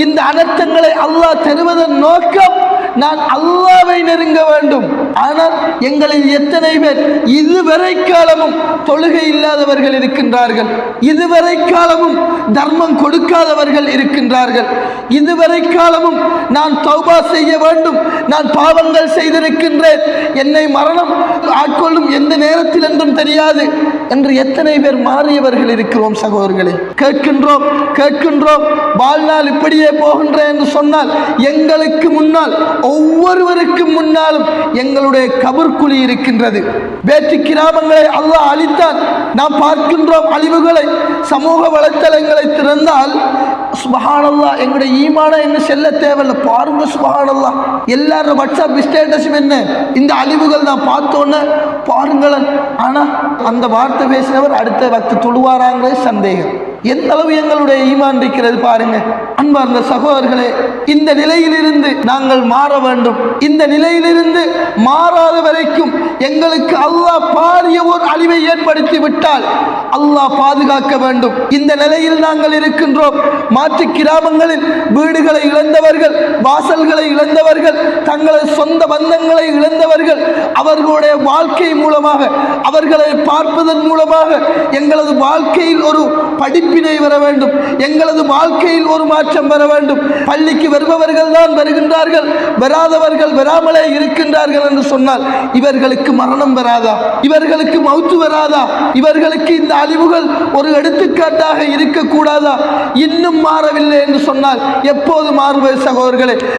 இந்த அனர்த்தங்களை அல்லாஹ் தருவதன் நோக்கம் நான் அல்லாஹ்வை நெருங்க வேண்டும். ஆனால் எங்களில் எத்தனை பேர் இதுவரை காலமும் தொழுகை இல்லாதவர்கள் இருக்கின்றார்கள், இதுவரை காலமும் தர்மம் கொடுக்காதவர்கள் இருக்கின்றார்கள், இதுவரை காலமும் நான் தௌபா செய்ய வேண்டும், நான் பாவங்கள் செய்திருக்கின்றேன், என்னை மரணம் ஆட்கொள்ளும் எந்த நேரத்தில் என்றும் தெரியாது என்று எத்தனை பேர் மாறியவர்கள் இருக்கிறோம் சகோதரர்களே. கேட்கின்றோம் வாழ்நாள் இப்படியே போகின்றேன் என்று சொன்னால் எங்களுக்கு முன்னால் ஒவ்வொருவருக்கும் முன்னாலும் எங்களுடைய கபர்குழி இருக்கின்றது. வேற்று கிராமங்களை அல்லாஹ் அழித்தான். நாம் பார்க்கின்றோம் அழிவுகளை. சமூக வலைத்தளங்களை திறந்தால் சுப்ஹானல்லாஹ் எங்களுடைய ஈமான என்ன செல்ல தேவையில்லை. பாருங்க சுப்ஹானல்லாஹ் எல்லாரும் வாட்ஸ்அப் ஸ்டேட்டஸும் என்ன இந்த அழிவுகள் தான் பார்த்தோன்னு பாருங்களேன். ஆனால் அந்த வார்த்தை பேசினவர் அடுத்த வக்து தொழுவாராங்களே சந்தேகம். எந்த அளவு எங்களுடைய ஈமான் இருக்கிறது பாருங்க. அன்பார்ந்த சகோதரர்களே, இந்த நிலையிலிருந்து நாங்கள் மாற வேண்டும். இந்த நிலையிலிருந்து மாறாத வரைக்கும் எங்களுக்கு அல்லாஹ் பாரிய ஒரு அழிவை ஏற்படுத்தி விட்டால் அல்லாஹ் பாதுகாக்க வேண்டும். இந்த நிலையில் நாங்கள் இருக்கின்றோம். மாற்று கிராமங்களில் வீடுகளை இழந்தவர்கள், வாசல்களை இழந்தவர்கள், தங்களது சொந்த பந்தங்களை இழந்தவர்கள், அவர்களுடைய வாழ்க்கை மூலமாக அவர்களை பார்ப்பதன் மூலமாக எங்களது வாழ்க்கையில் ஒரு படிப்பினை வர வேண்டும், எங்களது வாழ்க்கையில் ஒரு மாற்றம் வர வேண்டும். பள்ளிக்கு வருபவர்கள் தான் வருகின்றார்கள், வராதவர்கள் வராமலே இருக்கின்றார்கள் என்று சொன்னால் இவர்களுக்கு மரணம் வராதா? இவர்களுக்கு மௌத்து வராதா? இவர்களுக்கு இந்த அழிவுகள் ஒரு எடுத்துக்காட்டாக இருக்கக்கூடாதா? இன்னும் மாறவில்லை என்று சொன்னால் எப்போது மாறுவது சகோதரர்களே?